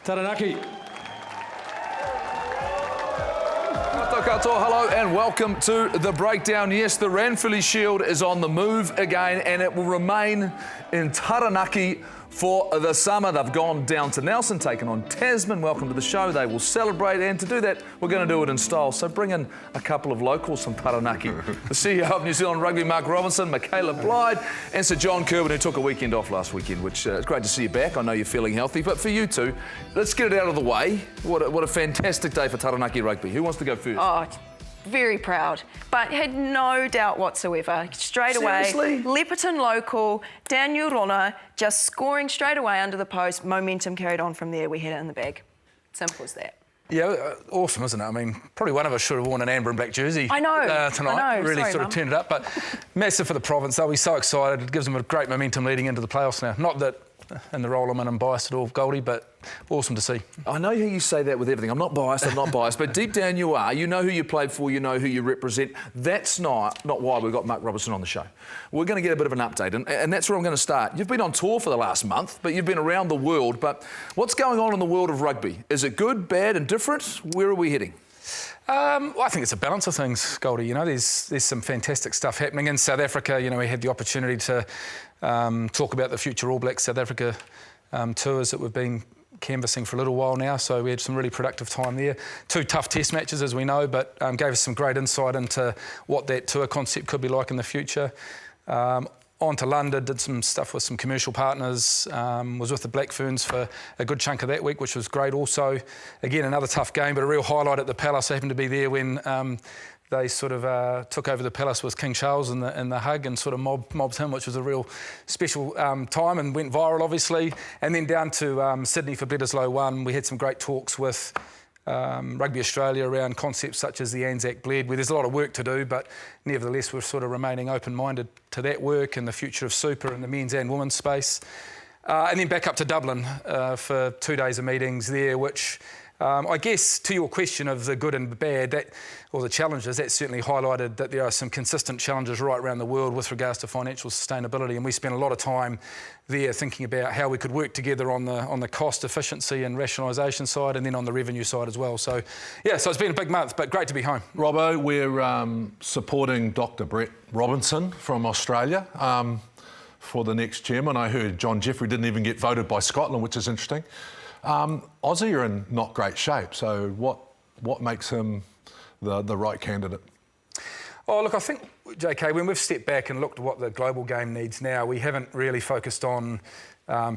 Taranaki. Katoa, hello and welcome to The Breakdown. Yes, the Ranfurly Shield is on the move again and it will remain in Taranaki for the summer. They've gone down to Nelson, taken on Tasman. Welcome to the show. They will celebrate, and to do that, we're going to do it in style. So bring in a couple of locals from Taranaki. The CEO of New Zealand Rugby, Mark Robinson, Michaela Blyde, and Sir John Kirwan, who took a weekend off last weekend, which it's great to see you back. I know you're feeling healthy, but for you two, let's get it out of the way. What a fantastic day for Taranaki Rugby. Who wants to go first? Oh, very proud, but had no doubt whatsoever. Straight away, Lepperton local, Daniel Rona, just scoring straight away under the post. Momentum carried on from there. We had it in the bag. Simple as that. Yeah, awesome, isn't it? I mean, probably one of us should have worn an amber and black jersey tonight. I know. Really Sorry, sort of turned it up, but massive for the province. They'll be so excited. It gives them a great momentum leading into the playoffs now. Not that in the role I'm in, I'm biased at all, Goldie, but awesome to see. I know how you say that with everything. I'm not biased, but deep down you are. You know who you played for, you know who you represent. That's not why we've got Mark Robinson on the show. We're going to get a bit of an update, and that's where I'm going to start. You've been on tour for the last month, but you've been around the world. But what's going on in the world of rugby? Is it good, bad and different? Where are we heading? Well, I think it's a balance of things, Goldie. You know, there's some fantastic stuff happening in South Africa. You know, we had the opportunity to talk about the future All Blacks South Africa tours that we've been canvassing for a little while now, so we had some really productive time there. 2 tough test matches, as we know, but gave us some great insight into what that tour concept could be like in the future. On to London, did some stuff with some commercial partners, was with the Black Ferns for a good chunk of that week, which was great also. Again, another tough game, but a real highlight at the Palace. I happened to be there when they sort of took over the Palace with King Charles in the hug and sort of mobbed him, which was a real special time and went viral, obviously. And then down to Sydney for Bledisloe 1. We had some great talks with Rugby Australia around concepts such as the Anzac Bled, where there's a lot of work to do, but nevertheless we're sort of remaining open-minded to that work and the future of super in the men's and women's space. And then back up to Dublin for 2 days of meetings there, which I guess to your question of the good and the bad, or the challenges, that certainly highlighted that there are some consistent challenges right around the world with regards to financial sustainability, and we spent a lot of time there thinking about how we could work together on the cost efficiency and rationalisation side, and then on the revenue side as well. So, yeah, so it's been a big month, but great to be home. Robbo, we're supporting Dr. Brett Robinson from Australia for the next chairman. I heard John Jeffrey didn't even get voted by Scotland, which is interesting. Aussie are in not great shape, so what makes him the right candidate? Oh, look, I think, JK, when we've stepped back and looked at what the global game needs now, we haven't really focused on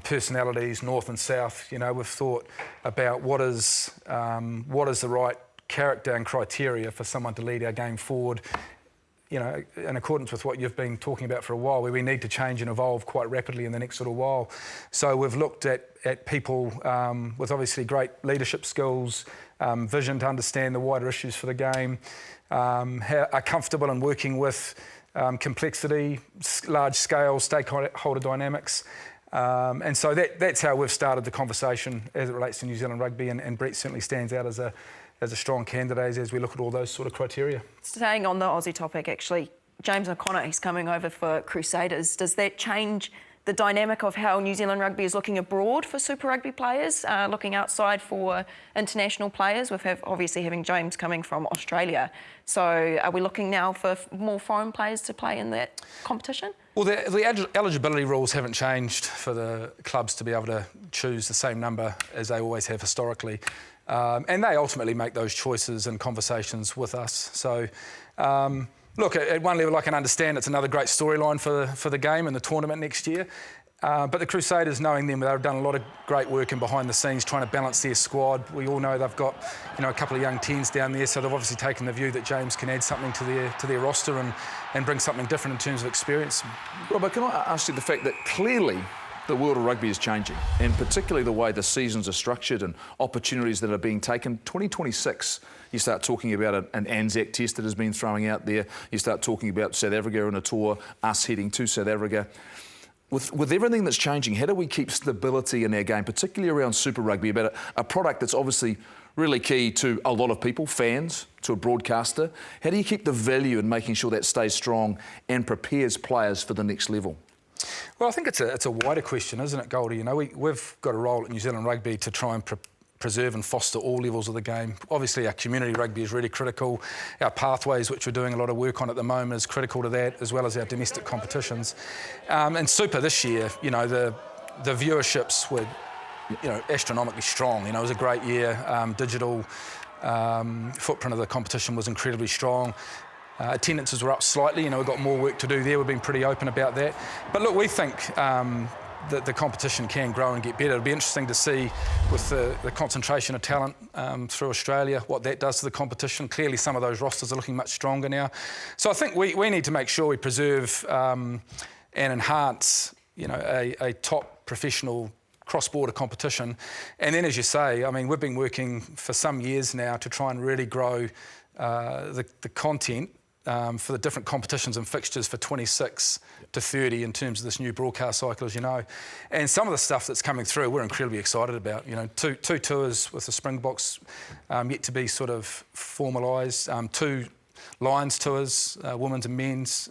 personalities, north and south. You know, we've thought about what is the right character and criteria for someone to lead our game forward, you know, in accordance with what you've been talking about for a while, where we need to change and evolve quite rapidly in the next little while. So we've looked at people with obviously great leadership skills, vision to understand the wider issues for the game, are comfortable in working with complexity, large-scale stakeholder dynamics. And so that's how we've started the conversation as it relates to New Zealand Rugby, and Brett certainly stands out as a strong candidate as we look at all those sort of criteria. Staying on the Aussie topic, actually, James O'Connor, he's coming over for Crusaders. Does that change the dynamic of how New Zealand Rugby is looking abroad for Super Rugby players, looking outside for international players? We've obviously having James coming from Australia. So are we looking now for more foreign players to play in that competition? Well, the eligibility rules haven't changed for the clubs to be able to choose the same number as they always have historically. And they ultimately make those choices and conversations with us. So, look, at one level I can understand it's another great storyline for the game and the tournament next year. But the Crusaders, knowing them, they've done a lot of great work in behind the scenes trying to balance their squad. We all know they've got, you know, a couple of young teens down there, so they've obviously taken the view that James can add something to their roster and bring something different in terms of experience. Robert, can I ask you the fact that clearly the world of rugby is changing, and particularly the way the seasons are structured and opportunities that are being taken. 2026, you start talking about an Anzac test that has been throwing out there. You start talking about South Africa and a tour, us heading to South Africa. With everything that's changing, how do we keep stability in our game, particularly around Super Rugby, about a product that's obviously really key to a lot of people, fans, to a broadcaster? How do you keep the value in making sure that stays strong and prepares players for the next level? Well, I think it's a wider question, isn't it, Goldie? You know, we've got a role at New Zealand Rugby to try and preserve and foster all levels of the game. Obviously, our community rugby is really critical. Our pathways, which we're doing a lot of work on at the moment, is critical to that, as well as our domestic competitions. And Super this year, you know, the viewerships were, you know, astronomically strong. You know, it was a great year. Digital footprint of the competition was incredibly strong. Attendances were up slightly. You know, we've got more work to do there. We've been pretty open about that. But look, we think that the competition can grow and get better. It'll be interesting to see with the concentration of talent through Australia, what that does to the competition. Clearly, some of those rosters are looking much stronger now. So I think we need to make sure we preserve and enhance, you know, a top professional cross-border competition. And then, as you say, I mean, we've been working for some years now to try and really grow the content for the different competitions and fixtures for 26 to 30 in terms of this new broadcast cycle, as you know. And some of the stuff that's coming through, we're incredibly excited about. You know, two tours with the Springboks yet to be sort of formalised, 2 Lions tours, women's and men's,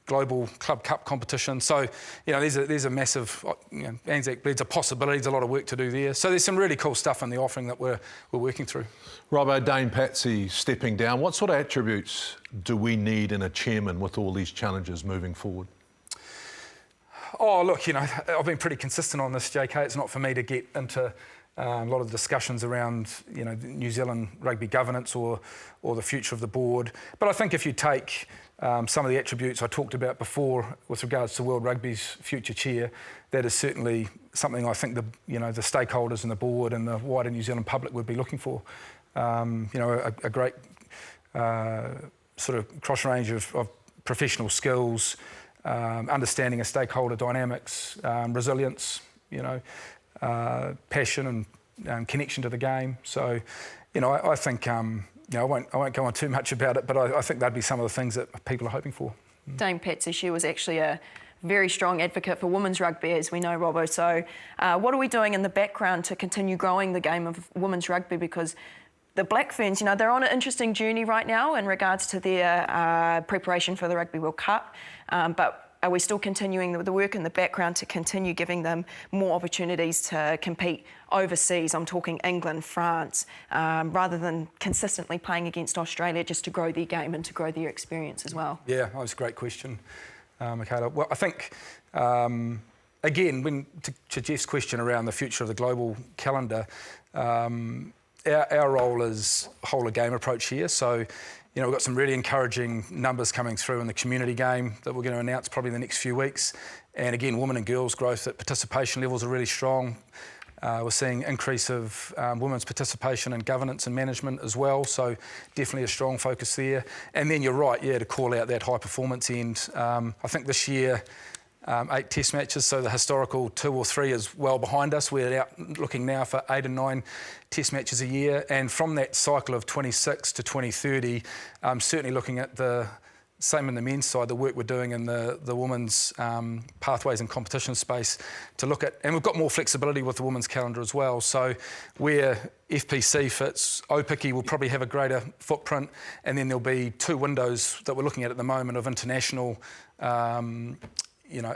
global club cup competition. So, you know, there's a massive, you know, Anzac Bled's a possibility. There's a lot of work to do there. So there's some really cool stuff in the offering that we're working through. Robbo, Dame Patsy stepping down. What sort of attributes do we need in a chairman with all these challenges moving forward? Oh, look, you know, I've been pretty consistent on this, JK. It's not for me to get into a lot of discussions around, you know, New Zealand rugby governance or the future of the board. But I think if you take some of the attributes I talked about before with regards to World Rugby's future chair, that is certainly something I think the stakeholders and the board and the wider New Zealand public would be looking for. You know, a great sort of cross range of professional skills, understanding of stakeholder dynamics, resilience, you know, passion and connection to the game. So, you know, I think, you know, I won't go on too much about it, but I think that'd be some of the things that people are hoping for. Dame Patsy, she was actually a very strong advocate for women's rugby, as we know, Robbo. So what are we doing in the background to continue growing the game of women's rugby? Because the Black Ferns, you know, they're on an interesting journey right now in regards to their preparation for the Rugby World Cup. But are we still continuing the work in the background to continue giving them more opportunities to compete overseas? I'm talking England, France, rather than consistently playing against Australia just to grow their game and to grow their experience as well. Yeah, that was a great question, Michaela. Well, I think, again, to Jeff's question around the future of the global calendar, our role is whole of game approach here. So, you know, we've got some really encouraging numbers coming through in the community game that we're going to announce probably in the next few weeks. And again, women and girls growth at participation levels are really strong. We're seeing increase of women's participation in governance and management as well. So definitely a strong focus there. And then you're right, yeah, to call out that high performance end. I think this year, 8 test matches, so the historical 2 or 3 is well behind us. We're out looking now for 8 and 9 test matches a year, and from that cycle of 26 to 2030, certainly looking at the same in the men's side, the work we're doing in the women's pathways and competition space to look at, and we've got more flexibility with the women's calendar as well. So where FPC fits, OPICI will probably have a greater footprint, and then there'll be 2 windows that we're looking at the moment of international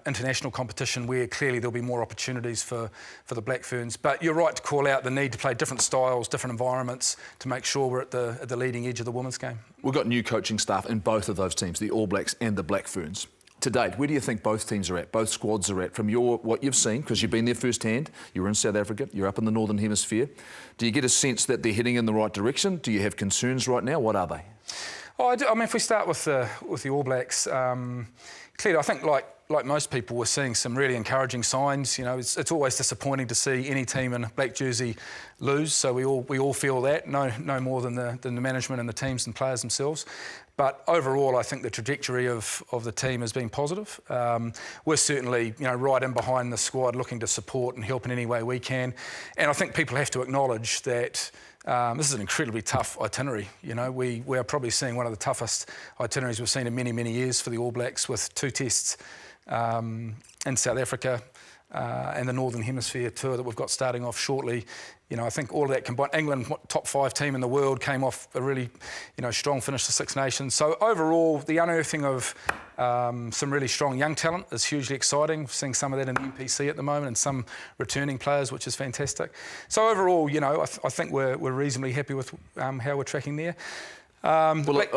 international competition where clearly there'll be more opportunities for the Black Ferns. But you're right to call out the need to play different styles, different environments to make sure we're at the leading edge of the women's game. We've got new coaching staff in both of those teams, the All Blacks and the Black Ferns. To date, where do you think both teams are at, both squads are at, from what you've seen, because you've been there firsthand, you were in South Africa, you're up in the Northern Hemisphere. Do you get a sense that they're heading in the right direction? Do you have concerns right now? What are they? I mean, if we start with the All Blacks, clearly I think like most people, we're seeing some really encouraging signs. You know, it's always disappointing to see any team in a black jersey lose. So we all feel that, no more than the management and the teams and players themselves. But overall, I think the trajectory of the team has been positive. We're certainly, you know, right in behind the squad, looking to support and help in any way we can. And I think people have to acknowledge that this is an incredibly tough itinerary. You know, we are probably seeing one of the toughest itineraries we've seen in many, many years for the All Blacks, with 2 tests in South Africa and the Northern Hemisphere tour that we've got starting off shortly I think all of that combined, England, top 5 team in the world, came off a really, strong finish to Six Nations. So overall, the unearthing of some really strong young talent is hugely exciting. We're seeing some of that in the FPC at the moment and some returning players, which is fantastic. So overall, I think we're reasonably happy with how we're tracking there.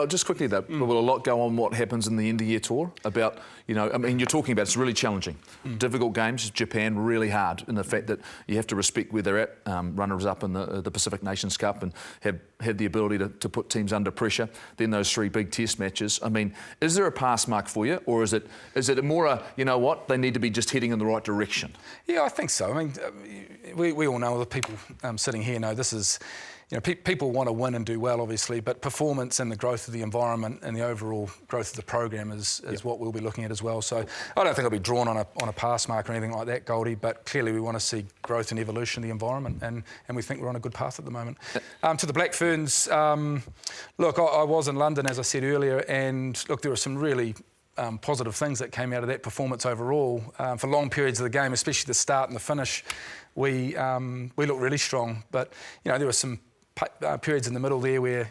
Just quickly though, will a lot go on what happens in the end of year tour about, you're talking about it's really challenging. Difficult games, Japan really hard in the fact that you have to respect where they're at, runners up in the Pacific Nations Cup and have the ability to put teams under pressure. Then those 3 big test matches. Is there a pass mark for you, or is it more they need to be just heading in the right direction? Yeah, I think so. We all know, the people sitting here know this is, people want to win and do well, obviously, but performance and the growth of the environment and the overall growth of the program is what we'll be looking at as well. So I don't think I'll be drawn on a pass mark or anything like that, Goldie, but clearly we want to see growth and evolution of the environment, and we think we're on a good path at the moment. To the Black Ferns, look, I was in London, as I said earlier, and look, there were some really positive things that came out of that performance overall. For long periods of the game, especially the start and the finish, we looked really strong, but there were some periods in the middle there where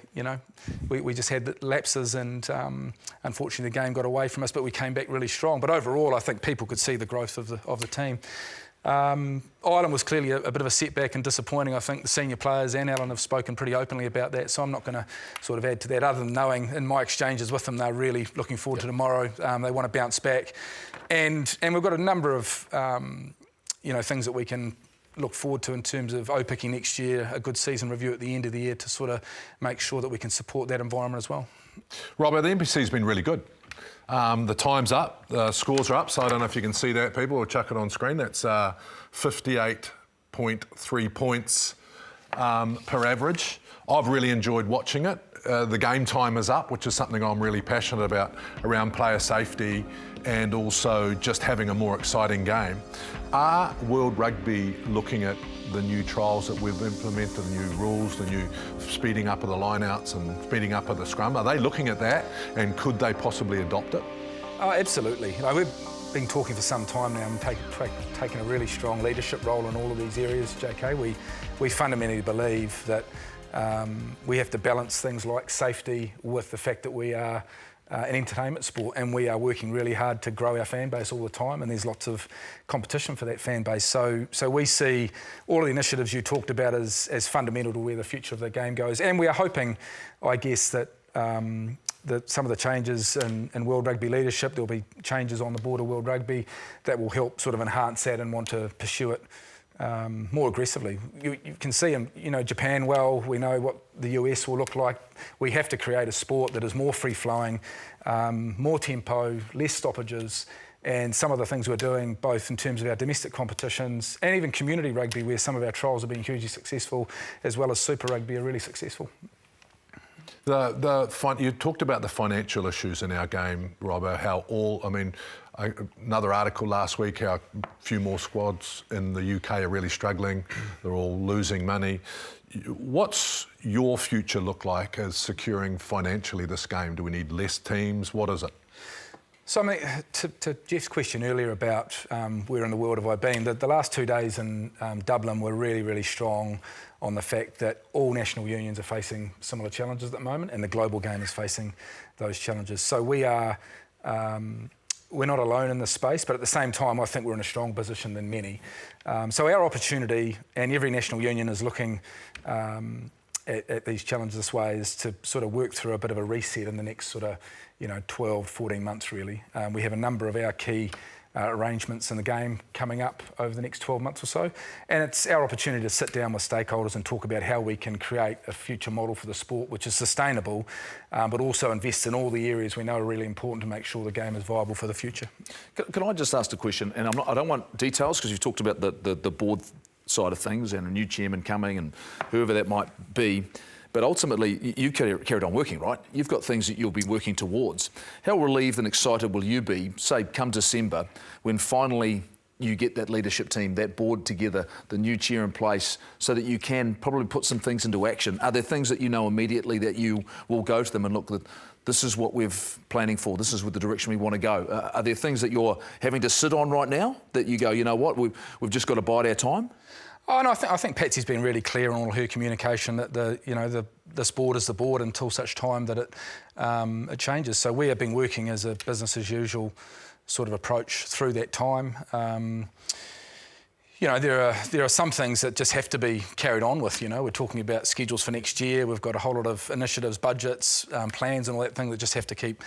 we just had lapses, and unfortunately the game got away from us, but we came back really strong. But overall, I think people could see the growth of the team. Ireland was clearly a bit of a setback and disappointing. I think the senior players and Alan have spoken pretty openly about that, so I'm not going to sort of add to that, other than knowing in my exchanges with them they're really looking forward to tomorrow. They want to bounce back, and we've got a number of things that we can look forward to in terms of OPIC next year, a good season review at the end of the year to sort of make sure that we can support that environment as well. Robert, the NPC's been really good. The time's up, the scores are up, so I don't know if you can see that, people. We'll chuck it on screen. That's 58.3 points per average. I've really enjoyed watching it. The game time is up, which is something I'm really passionate about, around player safety and also just having a more exciting game. Are World Rugby looking at the new trials that we've implemented, the new rules, the new speeding up of the lineouts and speeding up of the scrum? Are they looking at that, and could they possibly adopt it? Oh, absolutely. We've been talking for some time now and taking a really strong leadership role in all of these areas, JK. We fundamentally believe that we have to balance things like safety with the fact that we are an entertainment sport, and we are working really hard to grow our fan base all the time, and there's lots of competition for that fan base. So we see all of the initiatives you talked about as fundamental to where the future of the game goes, and we are hoping, I guess, that some of the changes in World Rugby leadership, there'll be changes on the board of World Rugby that will help sort of enhance that and want to pursue it more aggressively. You can see in Japan well. We know what the US will look like. We have to create a sport that is more free-flowing, more tempo, less stoppages, and some of the things we're doing, both in terms of our domestic competitions and even community rugby, where some of our trials have been hugely successful, as well as Super Rugby, are really successful. You talked about the financial issues in our game, Robbo, how another article last week, how a few more squads in the UK are really struggling. They're all losing money. What's your future look like as securing financially this game? Do we need less teams? What is it? So, to Jeff's question earlier about where in the world have I been, the last 2 days in Dublin were really, really strong on the fact that all national unions are facing similar challenges at the moment, and the global game is facing those challenges. So we're not alone in this space, but at the same time, I think we're in a strong position than many. So our opportunity, and every national union is looking at these challenges this way, is to sort of work through a bit of a reset in the next sort of 12, 14 months really. We have a number of our key arrangements in the game coming up over the next 12 months or so, and it's our opportunity to sit down with stakeholders and talk about how we can create a future model for the sport which is sustainable, but also invest in all the areas we know are really important to make sure the game is viable for the future. Can I just ask a question? And I don't want details, because you've talked about the board side of things and a new chairman coming and whoever that might be. But ultimately, you carried on working, right? You've got things that you'll be working towards. How relieved and excited will you be, say, come December, when finally you get that leadership team, that board together, the new chair in place, so that you can probably put some things into action? Are there things that you know immediately that you will go to them and look, this is what we're planning for, this is what the direction we want to go? Are there things that you're having to sit on right now that you go, you know what, we've just got to bide our time? Oh, and I think Patsy's been really clear on all her communication that this board is the board until such time that it changes. So we have been working as a business as usual sort of approach through that time. There are some things that just have to be carried on with. We're talking about schedules for next year. We've got a whole lot of initiatives, budgets, plans, and all that thing that just have to keep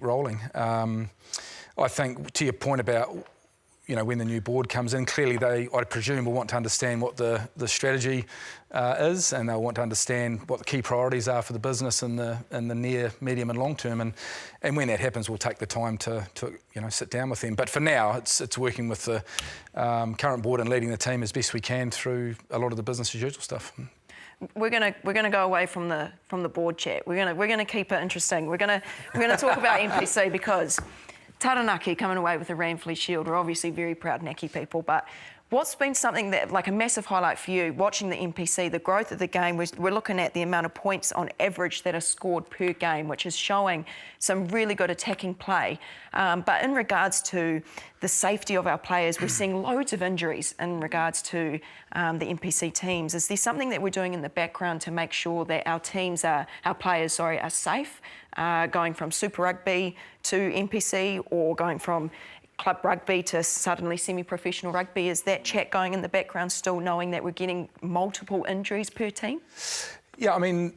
rolling. I think to your point about when the new board comes in, clearly I presume, will want to understand what the strategy is, and they'll want to understand what the key priorities are for the business in the near, medium and long term. And when that happens, we'll take the time to sit down with them. But for now, it's working with the current board and leading the team as best we can through a lot of the business as usual stuff. We're gonna go away from the board chat. We're gonna keep it interesting. We're gonna talk about NPC because Taranaki coming away with the Ranfurly Shield. We're obviously very proud Naki people, but what's been something that, like a massive highlight for you, watching the NPC, the growth of the game, we're looking at the amount of points on average that are scored per game, which is showing some really good attacking play. But in regards to the safety of our players, we're seeing loads of injuries in regards to the NPC teams. Is there something that we're doing in the background to make sure that our players are safe, going from Super Rugby to NPC or going from club rugby to suddenly semi-professional rugby? Is that chat going in the background still, knowing that we're getting multiple injuries per team? Yeah, I mean,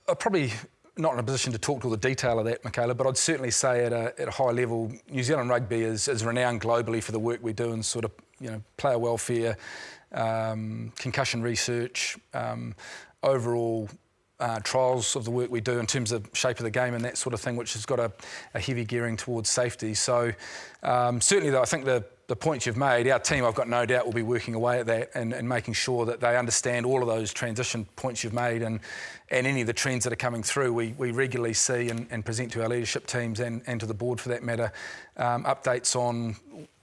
I'm probably not in a position to talk to all the detail of that, Michaela, but I'd certainly say at a high level, New Zealand Rugby is renowned globally for the work we do in sort of, player welfare, concussion research, overall trials of the work we do in terms of shape of the game and that sort of thing, which has got a heavy gearing towards safety. So certainly, though, I think the points you've made, our team, I've got no doubt, will be working away at that and making sure that they understand all of those transition points you've made and any of the trends that are coming through. We regularly see and present to our leadership teams and to the board for that matter, updates on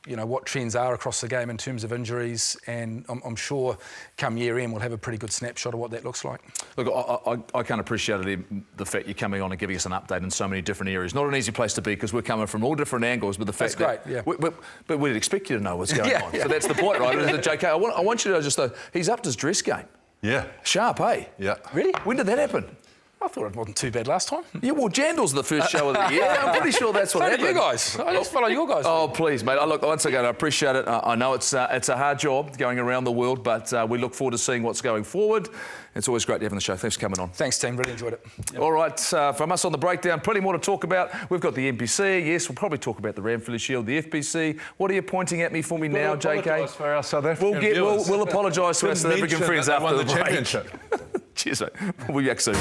what trends are across the game in terms of injuries, and I'm sure come year end we'll have a pretty good snapshot of what that looks like. Look, I can't appreciate the fact you're coming on and giving us an update in so many different areas. Not an easy place to be because we're coming from all different angles, but the fact that's great, yeah. But we'd expect you to know what's going on. Yeah. So that's the point, right? JK, I want you to know just though, he's upped his dress game. Yeah. Sharp, eh? Yeah. Really? When did that happen? I thought it wasn't too bad last time. Yeah, well, Jandal's the first show of the year. I'm pretty sure that's what happened. You guys. I just follow your guys. Oh, please, mate. Look, once again, I appreciate it. I know it's a hard job going around the world, but we look forward to seeing what's going forward. It's always great to have on the show. Thanks for coming on. Thanks, team. Really enjoyed it. Yep. All right, from us on The Breakdown, plenty more to talk about. We've got the NPC. Yes, we'll probably talk about the Ranfurly Shield, the FPC. What are you pointing at me for me now, JK? For our South African viewers. We'll apologise to our South African friends after the break. Championship. Cheers, mate. We'll be back soon.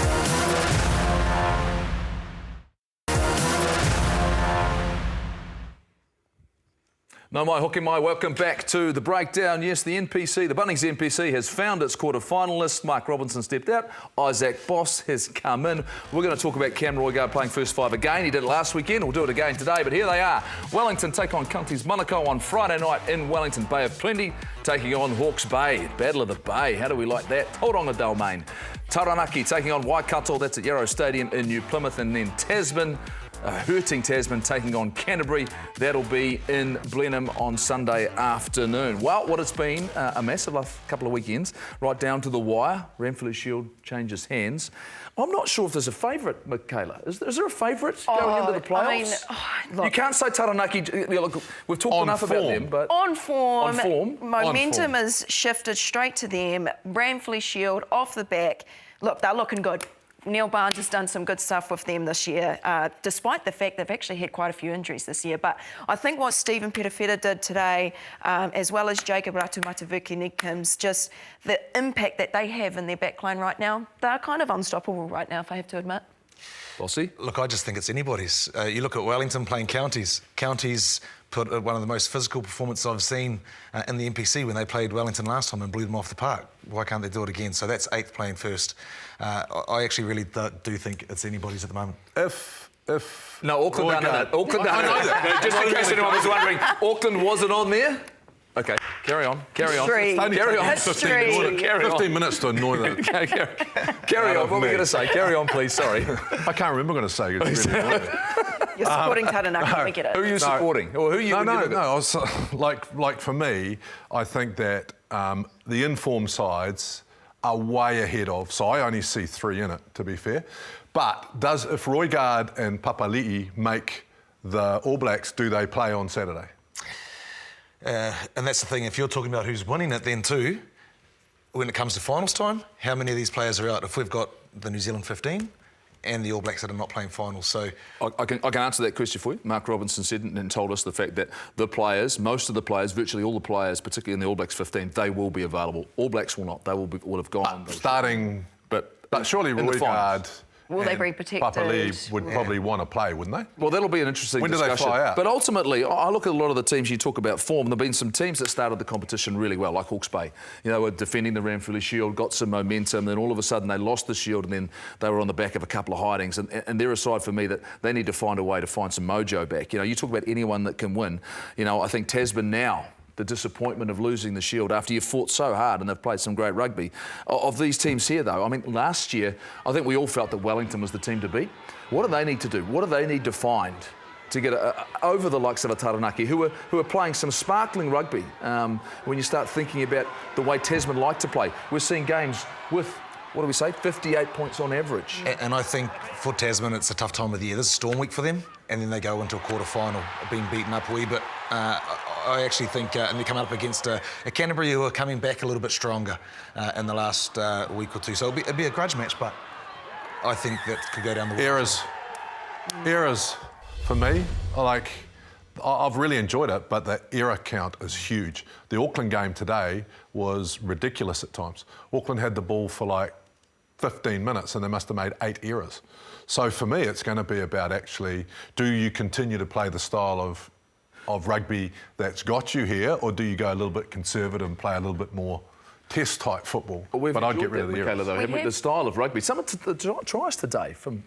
No, my hook in my welcome back to The Breakdown. Yes, the NPC, the Bunnings NPC has found its quarter-finalists. Mark Robinson stepped out. Isaac Boss has come in. We're going to talk about Cam Roigard playing first five again. He did it last weekend. We'll do it again today. But here they are. Wellington take on Counties Manukau on Friday night in Wellington Bay of Plenty, taking on Hawke's Bay. Battle of the Bay. How do we like that? Tauranga Domain. Taranaki taking on Waikato. That's at Yarrow Stadium in New Plymouth. And then Tasman. Hurting Tasman taking on Canterbury. That'll be in Blenheim on Sunday afternoon. Well, what it's been a massive couple of weekends, right down to the wire. Ranfurly Shield changes hands. I'm not sure if there's a favourite, Michaela. Is there a favourite going into the playoffs? Look, you can't say Taranaki. Look, we've talked enough about them, but on form, momentum On form. has shifted straight to them. Ranfurly Shield off the back. Look, they're looking good. Neil Barnes has done some good stuff with them this year, despite the fact they've actually had quite a few injuries this year. But I think what Stephen Perefeta did today, as well as Jacob Ratu-Matavuki-Nickams, just the impact that they have in their backline right now, they're kind of unstoppable right now, if I have to admit. Bossy? Look, I just think it's anybody's. You look at Wellington playing Counties. Counties put one of the most physical performances I've seen in the NPC when they played Wellington last time and blew them off the park. Why can't they do it again? So that's eighth playing first. I actually really do think it's anybody's at the moment. No, Auckland done it. Auckland done it. Just in case anyone was wondering, Auckland wasn't on there. Okay, carry on. Carry on. History. Carry on. 15 minutes to annoy them. Carry on. What were we going to say? Carry on, please. Sorry. I can't remember what I'm going to say. It's really annoying. You're supporting Taranaki, we get it. Who are you supporting? Or who are you? No. I was, like for me, I think that the informed sides are way ahead of, so I only see 3 in it, to be fair. But if Roigard and Papali'i make the All Blacks, do they play on Saturday? And that's the thing, if you're talking about who's winning it then too, when it comes to finals time, how many of these players are out? If we've got the New Zealand 15 and the All Blacks that are not playing finals, so... I can answer that question for you. Mark Robinson said and told us the fact that the players, most of the players, virtually all the players, particularly in the All Blacks 15, they will be available. All Blacks will not. They will have gone. But surely Roigard... Will they be protected? Papali'i would probably want to play, wouldn't they? Well, that'll be an interesting discussion. When do they fly out? But ultimately, I look at a lot of the teams you talk about form. There have been some teams that started the competition really well, like Hawke's Bay. You know, were defending the Ranfurly Shield, got some momentum, then all of a sudden they lost the Shield, and then they were on the back of a couple of hidings. And they're a side for me that they need to find a way to find some mojo back. You know, you talk about anyone that can win. You know, I think Tasman now, the disappointment of losing the Shield after you fought so hard and they've played some great rugby. Of these teams here, though, I mean, last year, I think we all felt that Wellington was the team to beat. What do they need to do? What do they need to find to get over the likes of a Taranaki, who are playing some sparkling rugby? When you start thinking about the way Tasman like to play, we're seeing games with, what do we say, 58 points on average. And I think for Tasman, it's a tough time of the year. This is Storm Week for them, and then they go into a quarter-final, being beaten up a wee bit. I actually think, and they come up against a Canterbury who are coming back a little bit stronger in the last week or two. So it'll be a grudge match, but I think that could go down the way. Errors for me, I've really enjoyed it, but the error count is huge. The Auckland game today was ridiculous at times. Auckland had the ball for like 15 minutes and they must have made 8 errors. So for me, it's going to be about actually, do you continue to play the style of rugby that's got you here, or do you go a little bit conservative and play a little bit more test-type football? But I'd get rid of the errors. Though, the style of rugby. Some of the tries today from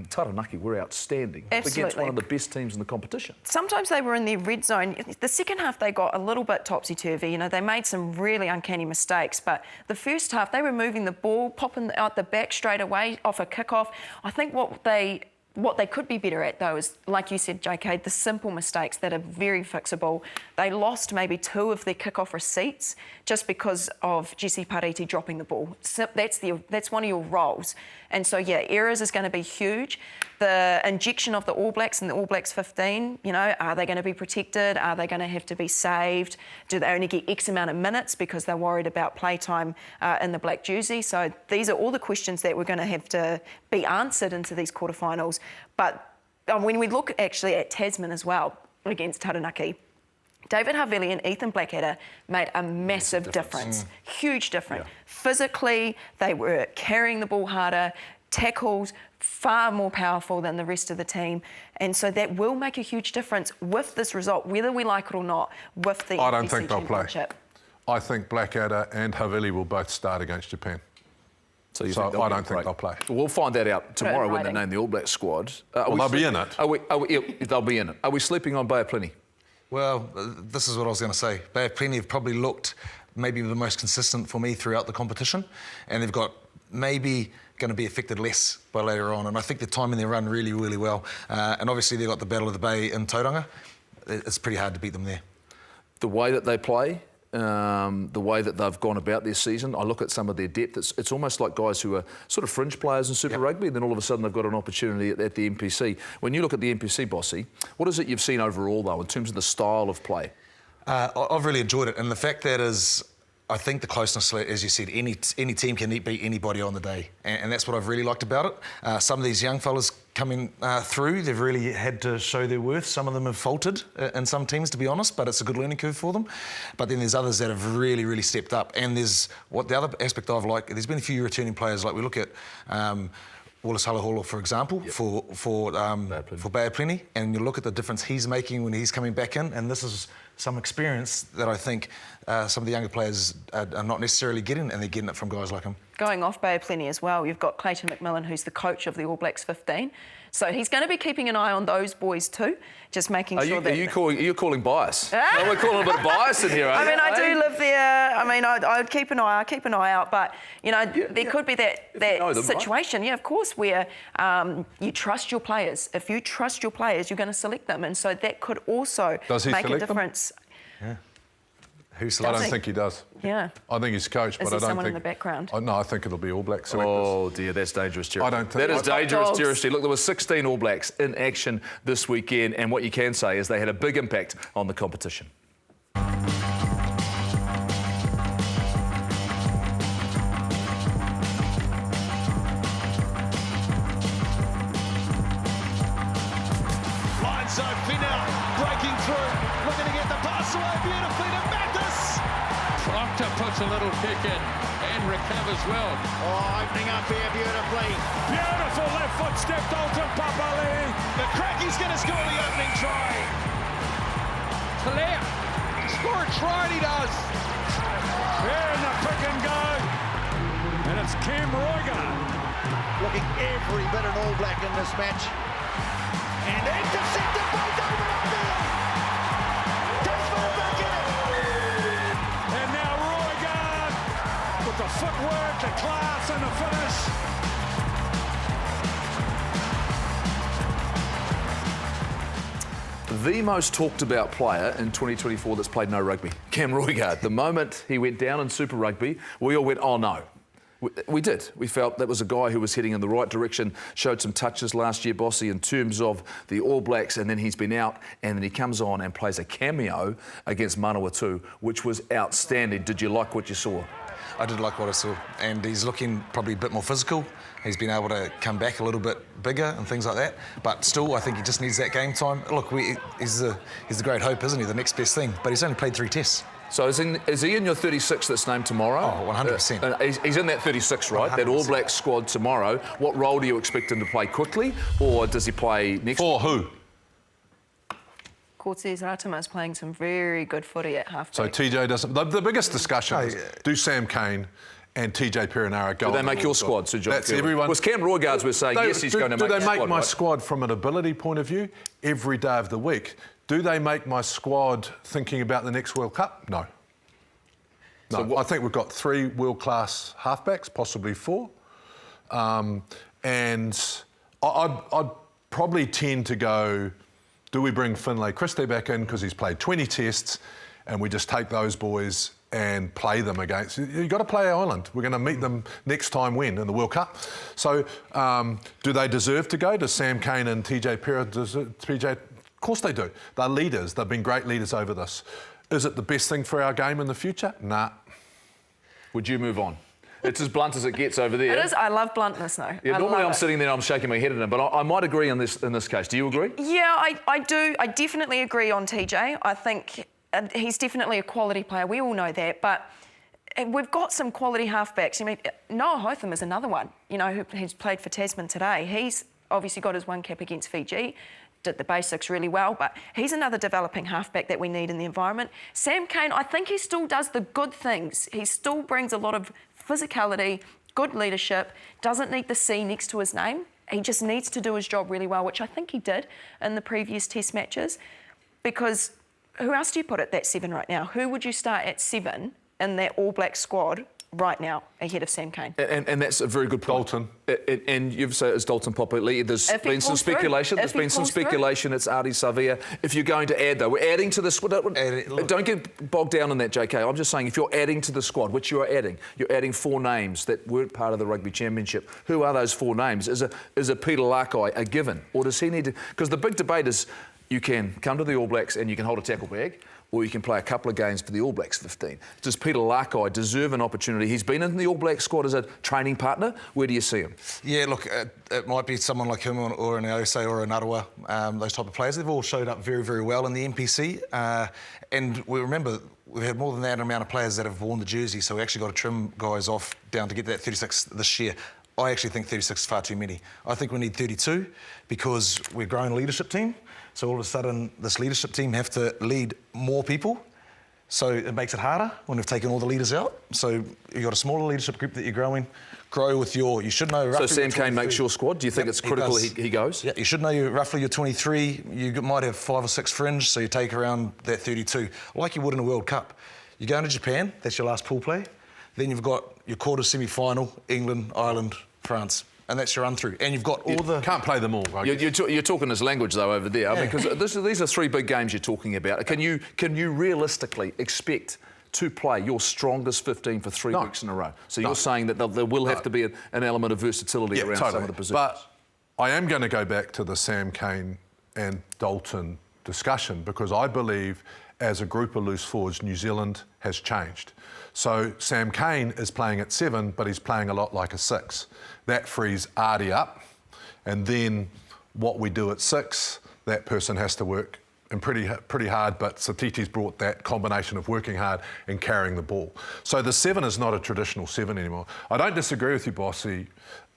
Taranaki were outstanding. Absolutely. Against one of the best teams in the competition. Sometimes they were in their red zone. The second half they got a little bit topsy-turvy. You know, they made some really uncanny mistakes, but the first half they were moving the ball, popping out the back straight away off a kick-off. I think what they could be better at, though, is, like you said, JK, the simple mistakes that are very fixable. They lost maybe 2 of their kick-off receipts just because of Jesse Pariti dropping the ball. So that's one of your roles. And so, yeah, errors is going to be huge. The injection of the All Blacks and the All Blacks 15, you know, are they going to be protected? Are they going to have to be saved? Do they only get X amount of minutes because they're worried about playtime in the black jersey? So these are all the questions that we're going to have to be answered into these quarterfinals. But when we look actually at Tasman as well against Taranaki, David Havili and Ethan Blackadder made a massive difference. Huge difference. Yeah. Physically, they were carrying the ball harder, tackles far more powerful than the rest of the team. And so that will make a huge difference with this result, whether we like it or not, with the I don't think they'll play. Championship. I think Blackadder and Havili will both start against Japan. So I don't think they'll play. We'll find that out tomorrow when they name the All Black squad. They'll be in it. They'll be in it. Are we sleeping on Bay of Plenty? Well, this is what I was going to say. Bay of Plenty have probably looked maybe the most consistent for me throughout the competition, and they've got maybe going to be affected less by later on. And I think they're timing their run really, really well. And obviously they've got the Battle of the Bay in Tauranga. It's pretty hard to beat them there. The way that they play, the way that they've gone about their season, I look at some of their depth. It's almost like guys who are sort of fringe players in Super Rugby, and then all of a sudden they've got an opportunity at the NPC. When you look at the NPC, Bossy, what is it you've seen overall, though, in terms of the style of play? I've really enjoyed it, and the fact that is, I think the closeness, as you said, any team can beat anybody on the day, and that's what I've really liked about it. Some of these young fellas coming through, they've really had to show their worth. Some of them have faltered in some teams, to be honest, but it's a good learning curve for them. But then there's others that have really, really stepped up. And there's the other aspect I've liked, there's been a few returning players, like we look at Wallace Halaholo, for example, for Bay of Plenty, and you look at the difference he's making when he's coming back in, and this is some experience that I think some of the younger players are not necessarily getting, and they're getting it from guys like him. Going off Bay of Plenty as well, you've got Clayton McMillan, who's the coach of the All Blacks 15. So he's going to be keeping an eye on those boys too, just making sure that... Are you calling bias? No, we're calling a bit of bias in here, I mean, I do live there. I mean, I'd keep an eye out, but, you know, there could be that situation, of course, where you trust your players. If you trust your players, you're going to select them, and so that could also make a difference. Yeah. Who's I selected? don't think he does. Yeah. I think he's coached, Is but there I don't someone think... in the background? No, I think it'll be All Black selectors. Oh dear, that's dangerous territory. I don't think- That is dangerous Dogs. territory. Look, there were 16 All Blacks in action this weekend, and what you can say is they had a big impact on the competition. So Finau breaking through, looking to get the pass away beautifully to Mathis. Proctor puts a little kick in and recovers well. Oh, opening up here beautifully. Beautiful left foot step, Dalton Papali. McCrackie's going to score the opening try. Clear. Score a try, and he does. There in the pick and go. And it's Cam Roigard. Looking every bit an All Black in this match. And intercepted by David O'Neill. Tasman back in it. And now Roigard with the footwork, the class and the finish. The most talked about player in 2024 that's played no rugby, Cam Roigard. The moment he went down in Super Rugby, we all went, oh no. We did. We felt that was a guy who was heading in the right direction, showed some touches last year, Bossy, in terms of the All Blacks, and then he's been out, and then he comes on and plays a cameo against Manawatu, which was outstanding. Did you like what you saw? I did like what I saw, and he's looking probably a bit more physical. He's been able to come back a little bit bigger and things like that, but still, I think he just needs that game time. Look, he's the great hope, isn't he? The next best thing, but he's only played 3 tests. So is he in your 36 that's named tomorrow? Oh, 100%. He's in that 36, right? 100%. That All Black squad tomorrow. What role do you expect him to play quickly, or does he play next? For who? Cortez Ratama's playing some very good footy at halfback. So TJ doesn't... The biggest discussion is, do Sam Cane and TJ Perenara go... Do they on the make your World squad, Cup? Sir John? That's Kirwan? everyone... Was Cam Roigard was saying, yes, he's going to make Do the they make squad, my right? squad from an ability point of view every day of the week? Do they make my squad thinking about the next World Cup? No. No, So I think we've got 3 world-class halfbacks, possibly 4. And I'd probably tend to go, do we bring Finlay Christie back in because he's played 20 tests, and we just take those boys and play them against... You've got to play Ireland. We're going to meet them next time when? In the World Cup. So do they deserve to go? Does Sam Cane and TJ Pera deserve... Of course they do. They're leaders. They've been great leaders over this. Is it the best thing for our game in the future? Nah. Would you move on? It's as blunt as it gets over there. It is. I love bluntness now. Yeah, I normally love I'm it. sitting there and I'm shaking my head at him, but I might agree in this case. Do you agree? Yeah, I do. I definitely agree on TJ. I think he's definitely a quality player. We all know that, but we've got some quality halfbacks. I mean, Noah Hotham is another one, you know, who's played for Tasman today. He's obviously got his 1 cap against Fiji, did the basics really well, but he's another developing halfback that we need in the environment. Sam Cane, I think he still does the good things. He still brings a lot of physicality, good leadership, doesn't need the C next to his name. He just needs to do his job really well, which I think he did in the previous test matches. Because who else do you put at that 7 right now? Who would you start at 7 in that All Black squad right now ahead of Sam Cane? And that's a very good point. Dalton. And you've said it's Dalton Papali. There's If he been some pulls through. speculation. If There's he been some pulls through. speculation. It's Artie Savia. If you're going to add, though, we're adding to the squad. Don't get bogged down in that, JK. I'm just saying, if you're adding to the squad, which you're adding 4 names that weren't part of the Rugby Championship. Who are those 4 names? Is a Peter Larkai a given? Or does he need to... Because the big debate is you can come to the All Blacks and you can hold a tackle bag, or you can play a couple of games for the All Blacks 15. Does Peter Larkai deserve an opportunity? He's been in the All Black squad as a training partner. Where do you see him? Yeah, look, it might be someone like him or an Ose or an Arawa, those type of players. They've all showed up very, very well in the NPC. And we remember we've had more than that amount of players that have worn the jersey, so we actually got to trim guys off down to get that 36 this year. I actually think 36 is far too many. I think we need 32 because we're growing a leadership team. So all of a sudden, this leadership team have to lead more people. So it makes it harder when we've taken all the leaders out. So you've got a smaller leadership group that you're growing. Grow with your... You should know roughly... So Sam Cane makes your squad. Do you think it's critical he goes? Yeah, you should know roughly your 23. You might have 5 or 6 fringe, so you take around that 32, like you would in a World Cup. You're going to Japan, that's your last pool play. Then you've got your quarter semi-final, England, Ireland, France. And that's your run-through. And you've got all the... Can't play them all, right? You're talking this language, though, over there. Yeah. Because these are 3 big games you're talking about. Can you realistically expect to play your strongest 15 for 3 weeks in a row. So you're saying that there will have to be an element of versatility around some of the positions. But I am going to go back to the Sam Cane and Dalton discussion, because I believe as a group of loose forwards, New Zealand has changed. So Sam Cane is playing at 7, but he's playing a lot like a 6. That frees Artie up, and then what we do at 6, that person has to work and pretty hard, but Satiti's brought that combination of working hard and carrying the ball. So the 7 is not a traditional 7 anymore. I don't disagree with you, Bossy.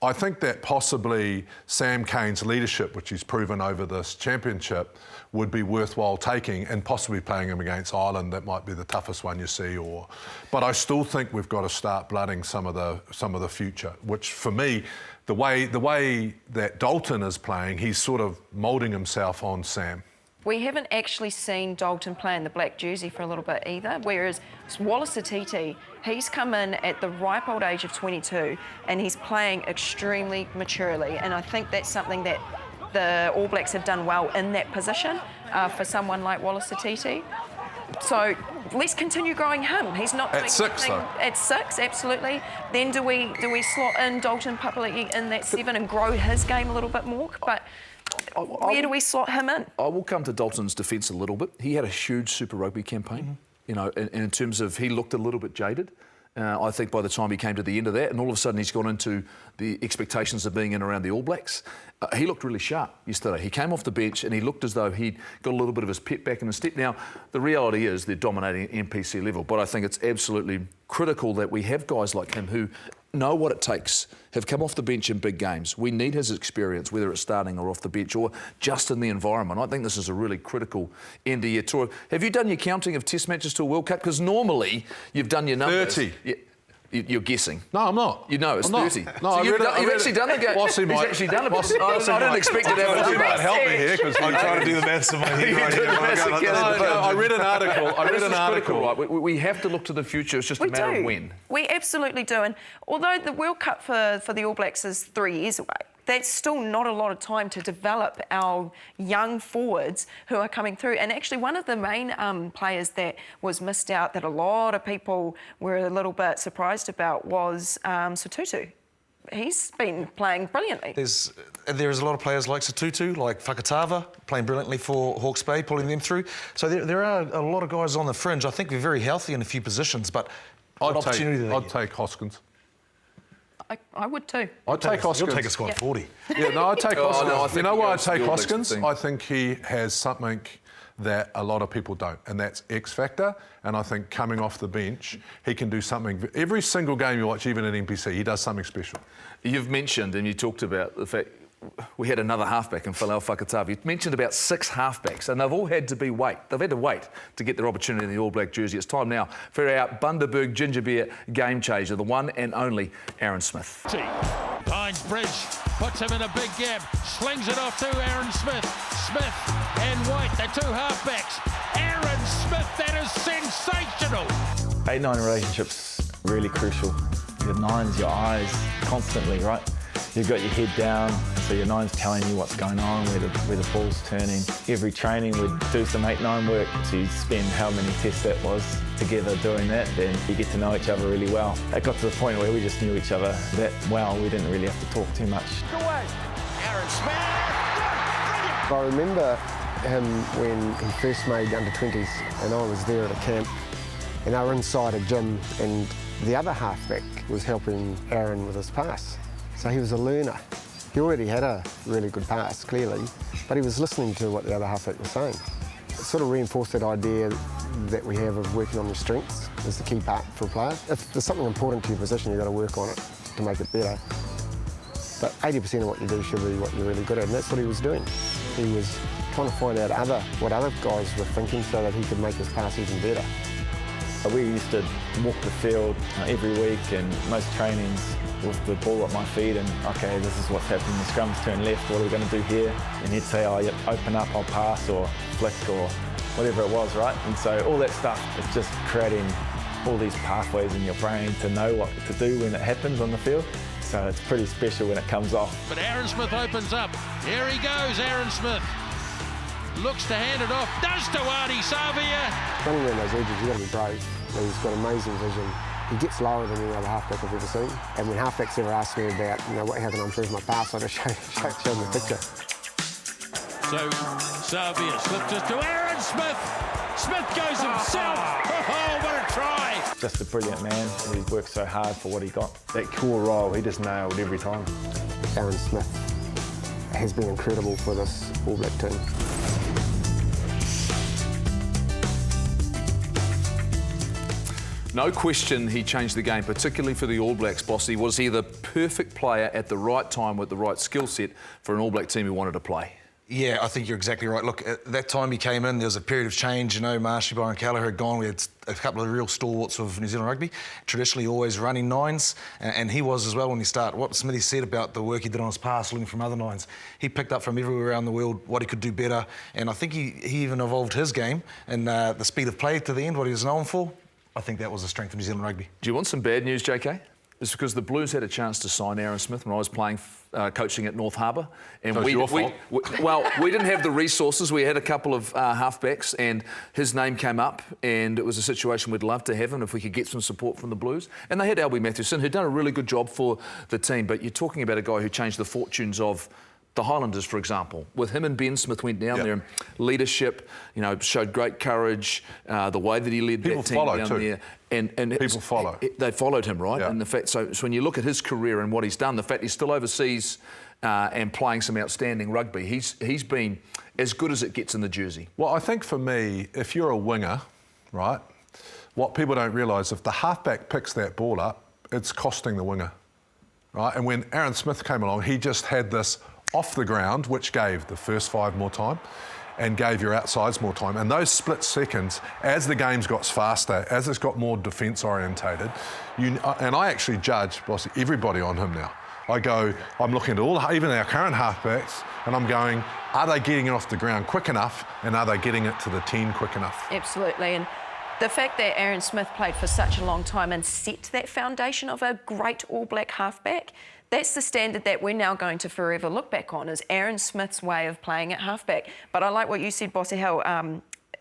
I think that possibly Sam Cane's leadership, which he's proven over this championship, would be worthwhile taking, and possibly playing him against Ireland. That might be the toughest one you see. But I still think we've got to start blooding some of the future. Which for me, the way that Dalton is playing, he's sort of moulding himself on Sam. We haven't actually seen Dalton play in the black jersey for a little bit either, whereas Wallace Atiti, he's come in at the ripe old age of 22 and he's playing extremely maturely, and I think that's something that the All Blacks have done well in that position for someone like Wallace Atiti. So let's continue growing him. He's not at 6 though. At 6, absolutely. Then do we slot in Dalton Papali'i in that 7 and grow his game a little bit more? But where do we slot him in? I will come to Dalton's defence a little bit. He had a huge Super Rugby campaign, you know, and in terms of he looked a little bit jaded. I think by the time he came to the end of that, and all of a sudden he's gone into the expectations of being in around the All Blacks, he looked really sharp yesterday. He came off the bench and he looked as though he'd got a little bit of his pep back in his step. Now, the reality is they're dominating NPC level, but I think it's absolutely critical that we have guys like him who know what it takes, have come off the bench in big games. We need his experience, whether it's starting or off the bench or just in the environment. I think this is a really critical end-of-year tour. Have you done your counting of Test matches to a World Cup? Because normally you've done your numbers. 30. Yeah. You're guessing. No, I'm not. You know, it's 30. No, so you've actually it. done the game. Bossy He's might. actually done it. I didn't expect it to have Bossy might help me here, because I'm trying to do the maths in my head right here. I read an article. Right? We have to look to the future. It's just a matter of when. We absolutely do. And although the World Cup for the All Blacks is 3 years away, that's still not a lot of time to develop our young forwards who are coming through. And actually one of the main players that was missed out that a lot of people were a little bit surprised about was Sotutu. He's been playing brilliantly. There's a lot of players like Sotutu, like Fakatava, playing brilliantly for Hawke's Bay, pulling them through. So there are a lot of guys on the fringe. I think we're very healthy in a few positions, but I'd take Hoskins. I would too. I'd take Hoskins. You'll take a squad of 40. Yeah, no, I'd take Hoskins. No, I think you know why I'd the take All Blacks Hoskins? thing. I think he has something that a lot of people don't, and that's X factor. And I think coming off the bench, he can do something. Every single game you watch, even at NPC, he does something special. You've mentioned, and you talked about the fact we had another halfback in Falau Fakatava. You mentioned about 6 halfbacks, and they've all had to wait to get their opportunity in the All Black jersey. It's time now for our Bundaberg Ginger Beer game changer, the one and only Aaron Smith. Pines Bridge puts him in a big gap, slings it off to Aaron Smith. Smith and White, the 2 halfbacks. Aaron Smith, that is sensational. 8-9 relationship's really crucial. Your 9's your eyes constantly, right? You've got your head down, so your 9's telling you what's going on, where the ball's turning. Every training we'd do some 8-9 work, so you'd spend how many tests that was together doing that, then you get to know each other really well. It got to the point where we just knew each other that well, we didn't really have to talk too much. Aaron Smith. I remember him when he first made under-20s, and I was there at a camp, and they were inside a gym, and the other halfback was helping Aaron with his pass. So he was a learner. He already had a really good pass, clearly, but he was listening to what the other halfback was saying. It sort of reinforced that idea that we have of working on your strengths is the key part for a player. If there's something important to your position, you've got to work on it to make it better. But 80% of what you do should be what you're really good at, and that's what he was doing. He was trying to find out what other guys were thinking so that he could make his pass even better. We used to walk the field every week and most trainings with the ball at my feet and, okay, this is what's happening, the scrum's turn left, what are we going to do here? And he'd say, oh, yep, open up, I'll pass, or flick, or whatever it was, right? And so all that stuff is just creating all these pathways in your brain to know what to do when it happens on the field. So it's pretty special when it comes off. But Aaron Smith opens up. Here he goes, Aaron Smith. Looks to hand it off, does to Artie Savia. Running around those edges, you've got to be brave. He's got amazing vision. He gets lower than any other halfback I've ever seen. And when halfbacks ever ask me about, how can I improve my pass, I just show them the picture. So Savia slips it to Aaron Smith. Smith goes himself. Oh, what a try. Just a brilliant man. He worked so hard for what he got. That core role, he just nailed every time. Aaron Smith has been incredible for this All Black team. No question he changed the game, particularly for the All Blacks, Bossy. Was he the perfect player at the right time with the right skill set for an All Black team who wanted to play? Yeah, I think you're exactly right. Look, at that time he came in, there was a period of change. Marshy, Byron Callagher had gone. We had a couple of real stalwarts of New Zealand rugby, traditionally always running nines, and he was as well when he started. What Smithy said about the work he did on his pass, looking from other nines, he picked up from everywhere around the world what he could do better, and I think he even evolved his game and the speed of play to the end, what he was known for. I think that was the strength of New Zealand rugby. Do you want some bad news, JK? It's because the Blues had a chance to sign Aaron Smith when I was playing coaching at North Harbour, and we didn't have the resources. We had a couple of halfbacks, and his name came up, and it was a situation we'd love to have him if we could get some support from the Blues. And they had Albie Mathewson, who'd done a really good job for the team. But you're talking about a guy who changed the fortunes of the Highlanders, for example. With him and Ben Smith went down there, leadership, showed great courage, the way that he led that team down there. And people follow. They followed him, right? Yeah. And the fact, so when you look at his career and what he's done, the fact he's still overseas and playing some outstanding rugby, he's been as good as it gets in the jersey. Well, I think for me, if you're a winger, right, what people don't realise, if the halfback picks that ball up, it's costing the winger, right? And when Aaron Smith came along, he just had this off the ground, which gave the first five more time and gave your outsides more time. And those split seconds, as the game's got faster, as it's got more defence orientated, and I actually judge everybody on him now. I'm looking at even our current halfbacks, and I'm going, are they getting it off the ground quick enough, and are they getting it to the 10 quick enough? Absolutely. And the fact that Aaron Smith played for such a long time and set that foundation of a great All Black halfback, that's the standard that we're now going to forever look back on, is Aaron Smith's way of playing at halfback. But I like what you said, Bossy, how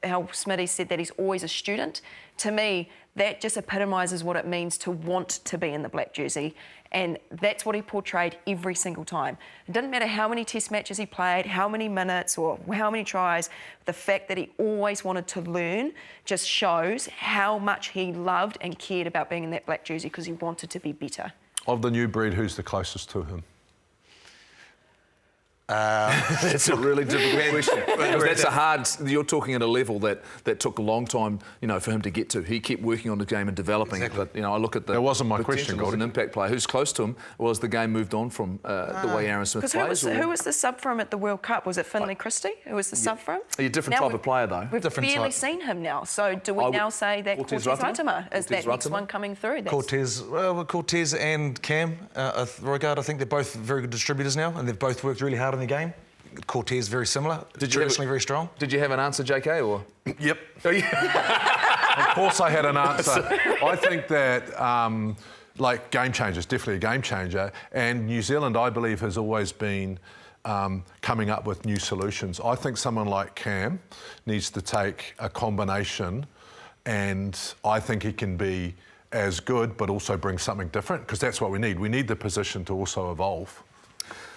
Smitty said that he's always a student. To me, that just epitomises what it means to want to be in the black jersey. And that's what he portrayed every single time. It didn't matter how many test matches he played, how many minutes or how many tries, the fact that he always wanted to learn just shows how much he loved and cared about being in that black jersey, because he wanted to be better. Of the new breed, who's the closest to him? That's a really difficult question. That's a hard. You're talking at a level that took a long time, for him to get to. He kept working on the game and developing it. But I look at the. That wasn't my question. As an impact player, who's close to him? Well, as the game moved on from the way Aaron Smith plays. Who was the sub for him at the World Cup? Was it Finlay Christie who was the sub for him? A different type of player, though. We've barely seen him now. So do we now say that Cortez Raitama is that next one coming through? Cortez and Cam Roigard, I think they're both very good distributors now, and they've both worked really hard in the game. Cortez very similar, traditionally very strong. Did you have an answer, JK, or? Yep. Of course I had an answer. I think that, game changers, definitely a game changer. And New Zealand, I believe, has always been coming up with new solutions. I think someone like Cam needs to take a combination, and I think he can be as good but also bring something different, because that's what we need. We need the position to also evolve.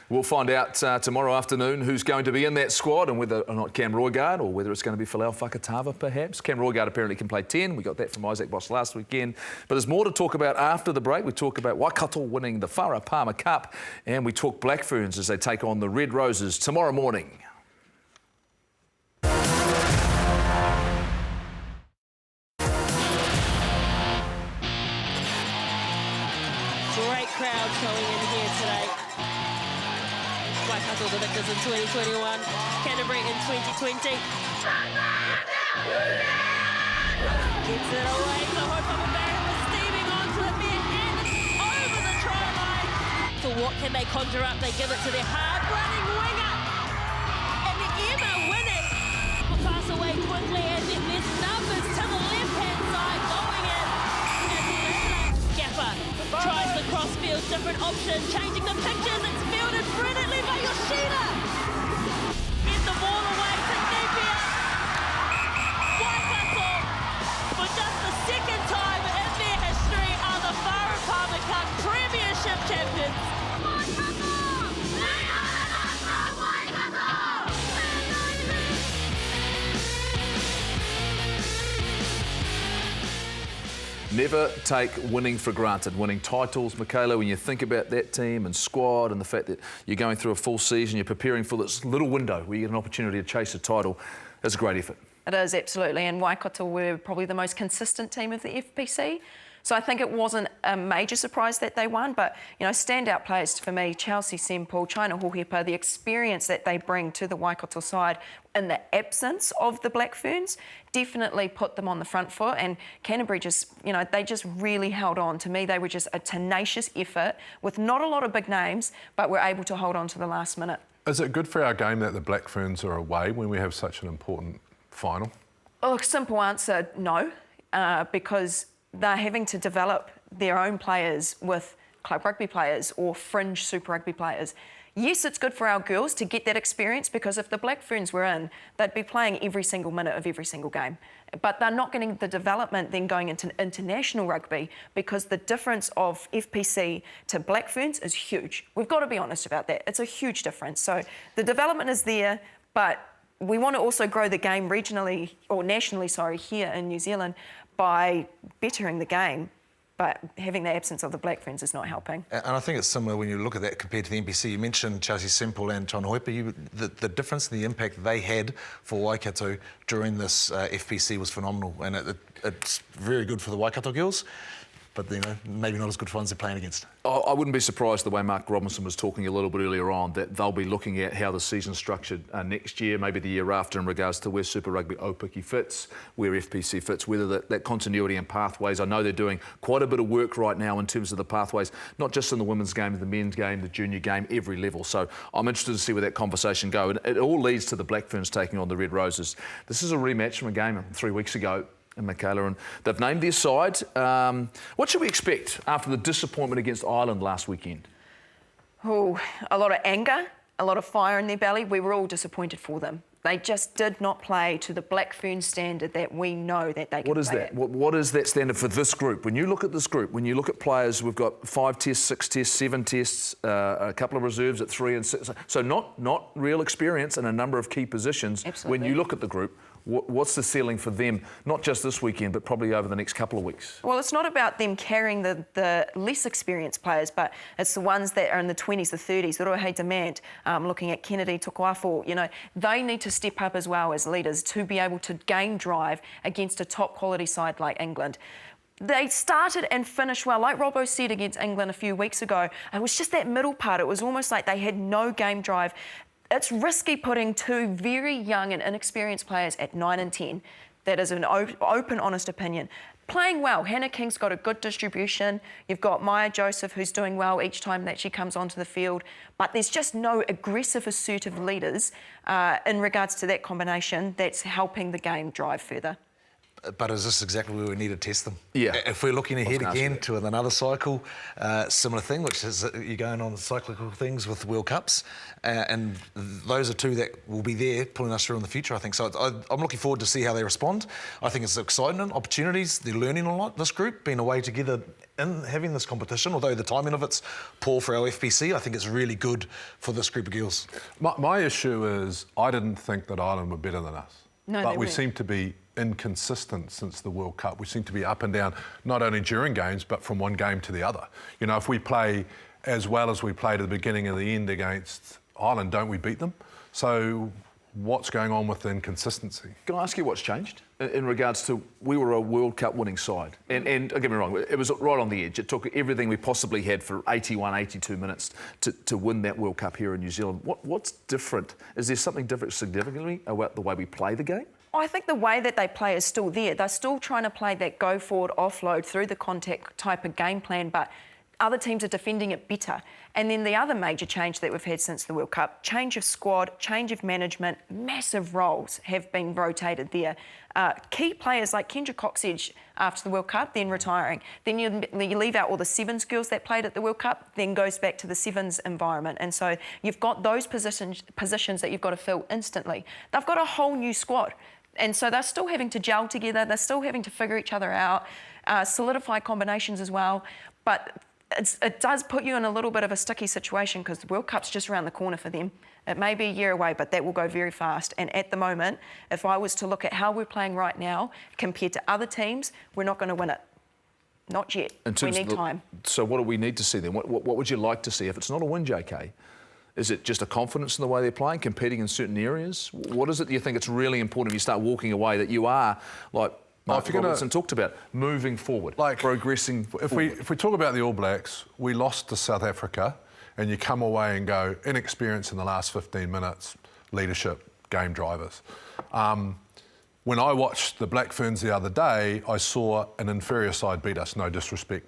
We'll find out tomorrow afternoon who's going to be in that squad, and whether or not Cam Roigard, or whether it's going to be Folau Fakatava perhaps. Cam Roigard apparently can play 10. We got that from Isaac Boss last weekend. But there's more to talk about after the break. We talk about Waikato winning the Whara Palmer Cup, and we talk Black Ferns as they take on the Red Roses tomorrow morning. Great crowd showing in here today. Waikato the victors in 2021, Canterbury in 2020. Gets it away to Hopapa Barry, was steaming onto it there, and it's over the try line. So what can they conjure up? They give it to their hard-running winger, and the Emma win it. Will pass away quickly, and then there's numbers to the left-hand side going in. And Gaffer tries the crossfield, different option, changing the pictures. It's fielded brilliantly by Yoshida. Get the ball away to Napier. Waikato for just the second time. Never take winning for granted. Winning titles, Michaela, when you think about that team and squad and the fact that you're going through a full season, you're preparing for this little window where you get an opportunity to chase a title, it's a great effort. It is, absolutely. And Waikato were probably the most consistent team of the FPC. So I think it wasn't a major surprise that they won, but, you know, standout players for me, Chelsea Semple, China Hohepa, the experience that they bring to the Waikato side in the absence of the Black Ferns definitely put them on the front foot. And Canterbury just, you know, they just really held on. To me, they were just a tenacious effort with not a lot of big names, but were able to hold on to the last minute. Is it good for our game that the Black Ferns are away when we have such an important final? Oh, simple answer, no, because they're having to develop their own players with club rugby players or fringe Super Rugby players. Yes, it's good for our girls to get that experience, because if the Black Ferns were in, they'd be playing every single minute of every single game. But they're not getting the development then going into international rugby, because the difference of FPC to Black Ferns is huge. We've got to be honest about that. It's a huge difference. So the development is there, but we want to also grow the game regionally, or nationally, sorry, here in New Zealand by bettering the game. But having the absence of the Black Ferns is not helping. And I think it's similar when you look at that compared to the NPC. You mentioned Chelsea Semple and China Hohepa. The difference in the impact they had for Waikato during this FPC was phenomenal. And it's very good for the Waikato girls, but, you know, maybe not as good for ones they're playing against. I wouldn't be surprised the way Mark Robinson was talking a little bit earlier on, that they'll be looking at how the season's structured next year, maybe the year after, in regards to where Super Rugby Aupiki fits, where FPC fits, whether that continuity and pathways. I know they're doing quite a bit of work right now in terms of the pathways, not just in the women's game, the men's game, the junior game, every level. So I'm interested to see where that conversation goes. And it all leads to the Black Ferns taking on the Red Roses. This is a rematch from a game 3 weeks ago in Michaela, and they've named their side. What should we expect after the disappointment against Ireland last weekend? Oh, a lot of anger, a lot of fire in their belly. We were all disappointed for them. They just did not play to the Black Fern standard that we know that they can play. What is that? What is that standard for this group? When you look at this group, when you look at players, we've got 5 tests, 6 tests, 7 tests, a couple of reserves at 3 and 6. So not real experience in a number of key positions. Absolutely. When you look at the group, what's the ceiling for them, not just this weekend, but probably over the next couple of weeks? Well, it's not about them carrying the less experienced players, but it's the ones that are in the 20s, the 30s, the Rohe Demand, looking at Kennedy, Tukuafu, you know, they need to step up as well as leaders to be able to gain drive against a top quality side like England. They started and finished well. Like Robbo said against England a few weeks ago, it was just that middle part. It was almost like they had no game drive. It's risky putting 2 very young and inexperienced players at 9 and 10. That is an open, honest opinion. Playing well. Hannah King's got a good distribution. You've got Maya Joseph, who's doing well each time that she comes onto the field. But there's just no aggressive, assertive leaders in regards to that combination that's helping the game drive further. But is this exactly where we need to test them? Yeah. If we're looking ahead again to another cycle, similar thing, which is you're going on cyclical things with World Cups, and those are 2 that will be there pulling us through in the future, I think. So I'm looking forward to see how they respond. I think it's exciting, opportunities. They're learning a lot, this group, being away together and having this competition. Although the timing of it's poor for our FPC, I think it's really good for this group of girls. My issue is I didn't think that Ireland were better than us. No, but we weren't. seem to be inconsistent since the World Cup. We seem to be up and down, not only during games, but from one game to the other. You know, if we play as well as we played at the beginning and the end against Ireland, don't we beat them? So what's going on with the inconsistency? Can I ask you what's changed in regards to, we were a World Cup winning side, and don't get me wrong, it was right on the edge. It took everything we possibly had for 81, 82 minutes to win that World Cup here in New Zealand. What's different? Is there something different significantly about the way we play the game? I think the way that they play is still there. They're still trying to play that go forward, offload through the contact type of game plan, but other teams are defending it better. And then the other major change that we've had since the World Cup, change of squad, change of management, massive roles have been rotated there. Key players like Kendra Coxedge after the World Cup, then retiring. Then you leave out all the Sevens girls that played at the World Cup, then goes back to the Sevens environment. And so you've got those positions that you've got to fill instantly. They've got a whole new squad. And so they're still having to gel together. They're still having to figure each other out, solidify combinations as well. But it does put you in a little bit of a sticky situation because the World Cup's just around the corner for them. It may be a year away, but that will go very fast. And at the moment, if I was to look at how we're playing right now compared to other teams, we're not going to win it. not yet. In We terms need of time. So what do we need to see then? What would you like to see? If it's not a win, JK, is it just a confidence in the way they're playing, competing in certain areas? What is it that you think it's really important when you start walking away that you are, like Mark Robertson talked about, moving forward, like progressing if forward? we talk about the All Blacks, we lost to South Africa, and you come away and go, inexperience in the last 15 minutes, leadership, game drivers. When I watched the Black Ferns the other day, I saw an inferior side beat us, no disrespect.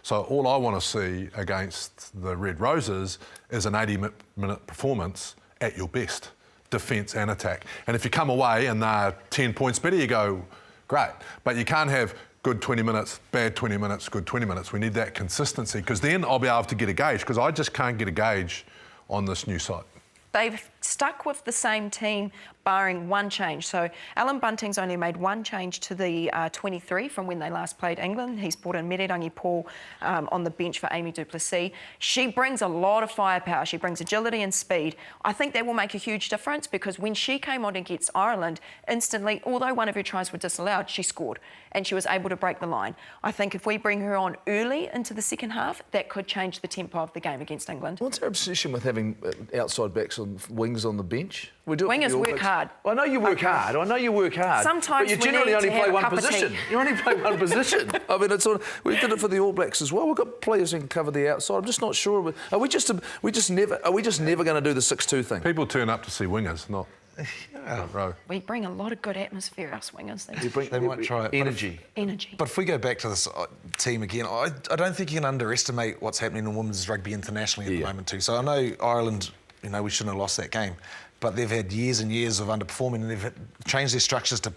So all I want to see against the Red Roses is an 80-minute performance at your best, defence and attack. And if you come away and they're 10 points better, you go, great. But you can't have good 20 minutes, bad 20 minutes, good 20 minutes. We need that consistency, because then I'll be able to get a gauge, because I just can't get a gauge on this new site. They've stuck with the same team, barring one change. So Alan Bunting's only made one change to the 23 from when they last played England. He's brought in Merirangi Paul on the bench for Amy Duplessis. She brings a lot of firepower. She brings agility and speed. I think that will make a huge difference, because when she came on against Ireland, instantly, although one of her tries were disallowed, she scored and she was able to break the line. I think if we bring her on early into the second half, that could change the tempo of the game against England. What's our obsession with having outside backs on wings on the bench? We do it Wingers work hard. I know you work hard. I know you work hard. Sometimes but you we generally need only to play have a one cup of position. tea. You only play one position. I mean, it's sort of, we did it for the All Blacks as well. We've got players who can cover the outside. I'm just not sure. Are we just never going to do the 6-2 thing? People turn up to see wingers, not front row. We bring a lot of good atmosphere, us wingers. They might try it. Energy. Energy. But if we go back to this team again, I don't think you can underestimate what's happening in women's rugby internationally at the moment too. So I know Ireland, we shouldn't have lost that game, but they've had years and years of underperforming, and they've changed their structures to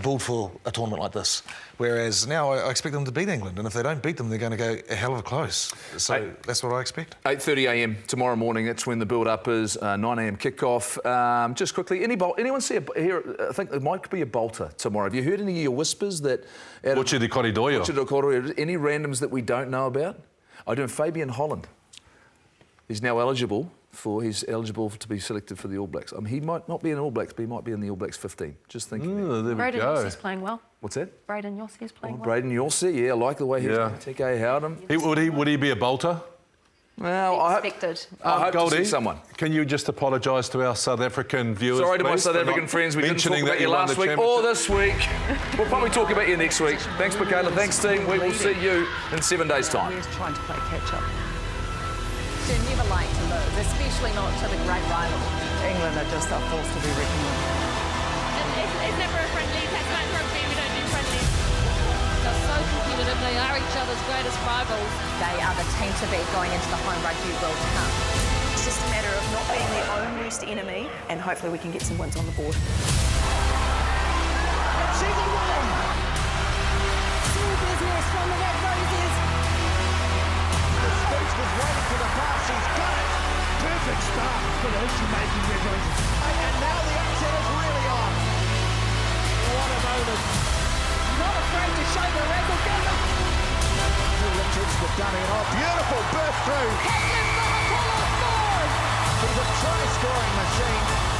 build for a tournament like this. Whereas now I expect them to beat England, and if they don't beat them, they're going to go a hell of a close. So that's what I expect. 8:30 a.m. tomorrow morning. That's when the build-up is. 9 a.m. kickoff. Just quickly, anyone see here? I think there might be a bolter tomorrow. Have you heard any of your whispers that? Uche de Koridoio. Any randoms that we don't know about? I do. Fabian Holland. He's now eligible to be selected for the All Blacks. I mean, he might not be in All Blacks, but he might be in the All Blacks 15. Just thinking. There we Braden go. Yossi's playing well. What's that? Braden Yossi is playing well. Braden Yossi, yeah, I like the way he's going to take a Howden. Would he be a bolter? Well, I hope to see someone. Can you just apologise to our South African viewers? Sorry to my please, South for African not friends. We didn't talk mentioning about that you won last the week or this week. We'll probably talk about you next week. Thanks, Michaela. Thanks, team. We will see you in 7 days' time. We're trying to play catch-up. They never like to lose, especially not to the great rival. England are just a force to be reckoned with. It's never a friendly. Test match rugby, we don't do friendlies. They're so competitive. They are each other's greatest rivals. They are the team to beat going into the Home Rugby World Cup. It's just a matter of not being their own worst enemy, and hopefully we can get some wins on the board. She's away! Still business from the Red Roses. Spence was waiting for the pass. She's got it. Perfect start for the history-making Red Roses. And now the upset is really on. What a moment. Not afraid to show the razzle dazzle. Richards with dummy and off. Beautiful burst through. Caitlin Mahapolo scores. She's a try-scoring machine.